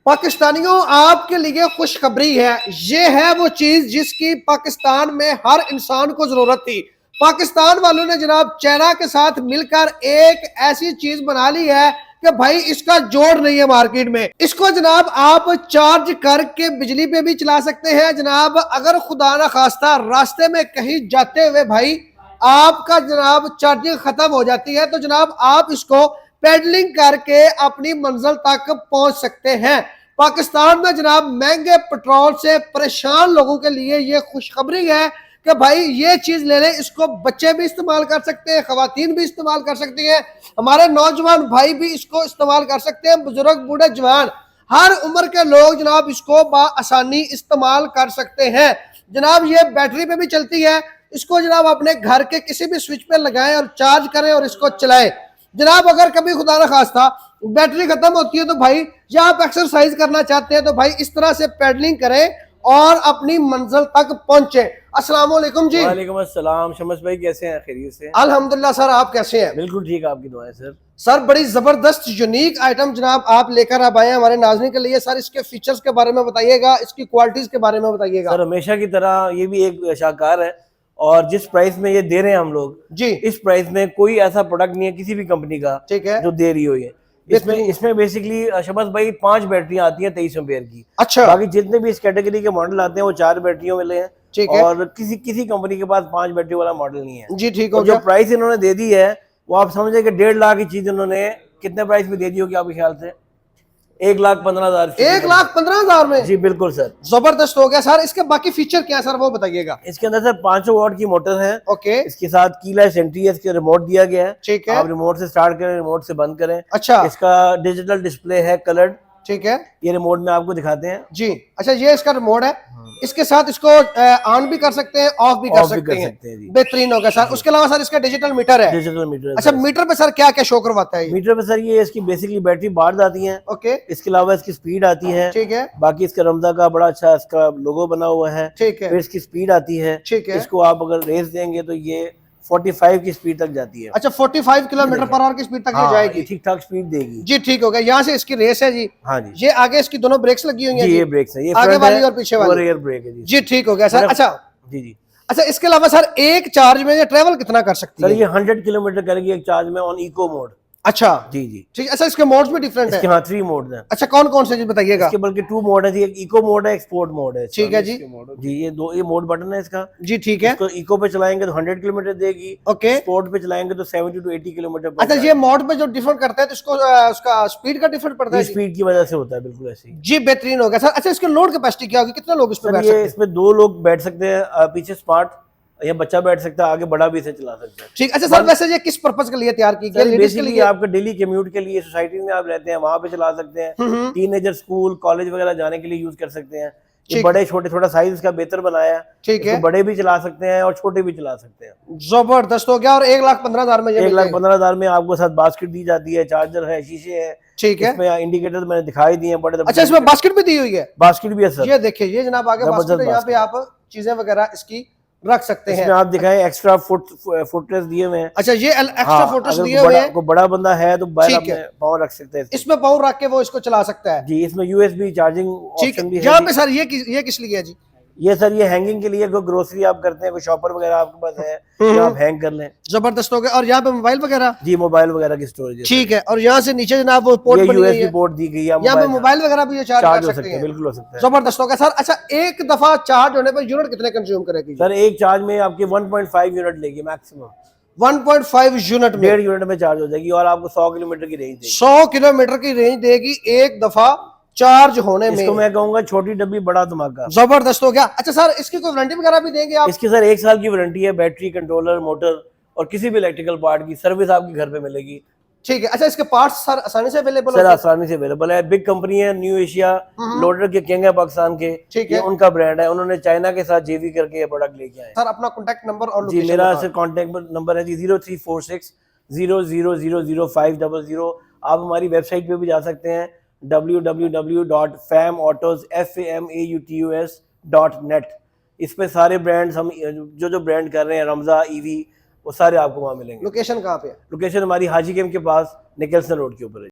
पाकिस्तानियों, आपके लिए खुशखबरी है। ये है वो चीज जिसकी पाकिस्तान में हर इंसान को जरूरत थी। पाकिस्तान वालों ने जनाब चाइना के साथ मिलकर एक ऐसी चीज बना ली है कि भाई इसका जोड़ नहीं है मार्केट में। इसको जनाब आप चार्ज करके बिजली पे भी चला सकते हैं जनाब। अगर खुदा ना खास्ता रास्ते में कहीं जाते हुए भाई आपका जनाब चार्जिंग खत्म हो जाती है तो जनाब आप इसको पेडलिंग करके अपनी मंजिल तक पहुंच सकते हैं। पाकिस्तान में जनाब महंगे पेट्रोल से परेशान लोगों के लिए ये खुशखबरी है कि भाई ये चीज ले लें। इसको बच्चे भी इस्तेमाल कर सकते हैं, खवातीन भी इस्तेमाल कर सकती हैं, हमारे नौजवान भाई भी इसको इस्तेमाल कर सकते हैं, बुजुर्ग बूढ़े जवान हर उम्र के लोग जनाब इसको आसानी इस्तेमाल कर सकते हैं। जनाब ये बैटरी पे भी चलती है। इसको जनाब अपने घर के किसी भी स्विच पे लगाएं और चार्ज करें और इसको चलाएं। जनाब अगर कभी खुदा ना खास्ता बैटरी खत्म होती है तो भाई या आप एक्सरसाइज करना चाहते हैं तो भाई इस तरह से पेडलिंग करें और अपनी मंजिल तक पहुंचे। अस्सलाम वालेकुम जी। वालेकुम अस्सलाम। शमस भाई कैसे हैं? खैरियत से? अल्हम्दुलिल्लाह सर, आप कैसे हैं? बिल्कुल ठीक है, आपकी दुआएं सर। सर बड़ी जबरदस्त यूनिक आइटम जनाब आप लेकर आप आए हैं हमारे नाज़रीन के लिए। सर इसके फीचर्स के बारे में बताइएगा, इसकी क्वालिटीज के बारे में बताइएगा। सर हमेशा की तरह ये भी एक शाहकार है और जिस प्राइस में ये दे रहे हैं हम लोग जी, इस प्राइस में कोई ऐसा प्रोडक्ट नहीं है किसी भी कंपनी का, ठीक है, जो दे रही हो ये। इसमें बेसिकली शमस भाई 5 बैटरियां आती हैं 23 एम्पेयर की। अच्छा, बाकी जितने भी इस कैटेगरी के मॉडल आते हैं वो 4 बैटरियों वाले हैं, ठीक है, और किसी कंपनी के पास 5 बैटरी वाला मॉडल नहीं है जी ठीक हो जो गया। प्राइस इन्होंने दे दी है वो आप समझे कि 1.5 लाख की चीज इन्होंने कितने प्राइस में दे दी होगी आपके ख्याल से? 1,15,000। 1,15,000 में? जी बिल्कुल सर, जबरदस्त हो गया। सर इसके बाकी फीचर क्या है सर वो बताइएगा। इसके अंदर सर 500 वॉट की मोटर है। ओके, इसके साथ कीलेस एंट्री है, इसके रिमोट दिया गया है, ठीक है, आप रिमोट से स्टार्ट करें, रिमोट से बंद करें। अच्छा, इसका डिजिटल डिस्प्ले है कलर्ड, ठीक है, ये रिमोट में आपको दिखाते हैं जी। अच्छा ये इसका रिमोट है, इसके साथ इसको ऑन भी कर सकते हैं, ऑफ भी कर सकते हैं। जी। बेहतरीन हो गया सर। उसके अलावा सर इसका डिजिटल मीटर है। Digital meter. अच्छा मीटर पे सर क्या क्या शो करवाता है? मीटर पे सर ये इसकी बेसिकली बैटरी बार्स आती हैं, ओके, इसके अलावा इसकी स्पीड आती है, ठीक है, बाकी इसका रमजा का बड़ा अच्छा इसका लोगो बना हुआ है, ठीक है, फिर इसकी स्पीड आती है, ठीक है। इसको आप अगर रेस देंगे तो ये 45 की स्पीड तक जाती है। अच्छा 45 किलोमीटर पर आवर की स्पीड तक ये जाएगी? ठीक ठाक स्पीड देगी जी ठीक हो गया। यहाँ से इसकी रेस है जी। हाँ जी। ये आगे इसकी दोनों ब्रेक्स लगी हुई हैं जी, जी, ये ब्रेक्स है, ये आगे वाली और पीछे वाली रियर ब्रेक है जी ठीक हो गया सर। अच्छा जी जी। अच्छा इसके अलावा सर एक चार्ज में ये ट्रेवल कितना कर सकती सर है? ये 100 किलोमीटर करेगी एक चार्ज में ऑन इको मोड। अच्छा जी जी ठीक। अच्छा इसके मोड्स में डिफरेंट है? इसके हाँ 3 मोड हैं। अच्छा कौन कौन से जी बताइएगा। इसके बल्कि 2 मोड है, एक इको मोड है, एक स्पोर्ट मोड है। ठीक है जी जी, ये मोड बटन है इसका जी, ठीक है। इसको इको पे चलाएंगे तो 100 किलोमीटर देगी, ओके, स्पोर्ट पे चलाएंगे तो 70 to 80 किलोमीटर। अच्छा ये मोड पे जो डिफरेंट करता है तो इसको उसका स्पीड का डिफरेंट पड़ता है? स्पीड की वजह से होता है, बिल्कुल ऐसे ही जी बेहतरीन हो गया सर। अच्छा इसके लोड कैपेसिटी क्या होगी, कितने लोग इस पे बैठ सकते हैं? इसमें 2 लोग बैठ सकते हैं, पीछे स्मार्ट या बच्चा बैठ सकता है, आगे बड़ा भी इसे चला सकता है। ठीक। अच्छा सर वैसे ये किस पर्पस के लिए तैयार की गई है? लेडीज के लिए? आपका डेली कम्यूट के लिए, सोसाइटी में आप रहते हैं वहां पे चला सकते हैं, टीनेजर स्कूल कॉलेज वगैरह जाने के लिए यूज कर सकते हैं। ये बड़े छोटे थोड़ा साइज इसका बेहतर बनाया है, ठीक है, बड़े भी चला सकते हैं और छोटे भी चला सकते हैं। जबरदस्त हो गया। और 1,15,000 में? 1,15,000 में आपको साथ बास्केट दी जाती है, चार्जर है, शीशे है, ठीक है, इसमें इंडिकेटर मैंने दिखाई दिए हैं बड़े। अच्छा इसमें बास्केट भी दी हुई है? बास्केट भी है सर, ये देखिए ये जनाब आगे बास्केट है, यहाँ पे आप चीजें वगैरह इसकी रख सकते हैं। इसमें आप दिखाएं एक्स्ट्रा फुटरेस्ट दिए हुए हैं। अच्छा ये एक्स्ट्रा फुटरेस्ट दिए हुए हैं। को बड़ा बंदा है तो पाँव रख सकते हैं, इसमें पाँव रख के वो इसको चला सकता है जी। इसमें यूएसबी चार्जिंग ऑप्शन भी है। यहाँ पे सर ये किस लिए है जी? ये सर ये हैंगिंग के लिए, कोई ग्रोसरी आप करते हैं, कोई शॉपर वगैरह आपके पास है तो आप हैंग कर लें। जबरदस्त हो गया। और यहाँ पे मोबाइल वगैरह? जी मोबाइल वगैरह की स्टोरेज, ठीक है। और यहाँ से नीचे जनाब वो पोर्ट बनी हुई है, यूएसबी पोर्ट दी गई है, यहाँ पे मोबाइल वगैरह भी चार्ज कर सकते हैं, बिल्कुल हो सकता है। जबरदस्त हो गया सर। अच्छा एक दफा चार्ज होने पर यूनिट कितने कंज्यूम करेगी सर? एक चार्ज में आपके 1.5 यूनिट लेगी मैक्सिमम। 1.5 यूनिट में? 1.5 यूनिट में चार्ज हो जाएगी और आपको 100 किलोमीटर की रेंज देगी। 100 किलोमीटर की रेंज देगी एक दफा चार्ज होने में। इसको मैं कहूंगा छोटी डब्बी बड़ा धमाका। जबरदस्त हो गया। अच्छा सर इसकी कोई वारंटी वगैरह भी देंगे आप? इसकी सर 1 साल की वारंटी है, बैटरी, कंट्रोलर, मोटर और किसी भी इलेक्ट्रिकल पार्ट की सर्विस आपके घर पे मिलेगी। ठीक है। अच्छा इसके पार्ट्स सर आसानी से अवेलेबल सर आसानी से अवेलेबल है। बिग कंपनी है, न्यू एशिया लोडर के किंग है पाकिस्तान के, ठीक ये है, उनका ब्रांड है, उन्होंने चाइना के साथ जेवी करके ये प्रोडक्ट लेके आए। सर अपना कॉन्टैक्ट नंबर और जी मेरा सर कॉन्टैक्ट नंबर है जी 0346 0000500। आप हमारी वेबसाइट पे भी जा सकते हैं www.famautos.net। इस पे सारे ब्रांड्स हम जो ब्रांड कर रहे हैं, रमजा, ईवी, वो सारे आपको वहाँ मिलेंगे। लोकेशन कहाँ पे है? लोकेशन हमारी हाजी गेम के पास निकलसन रोड के ऊपर है।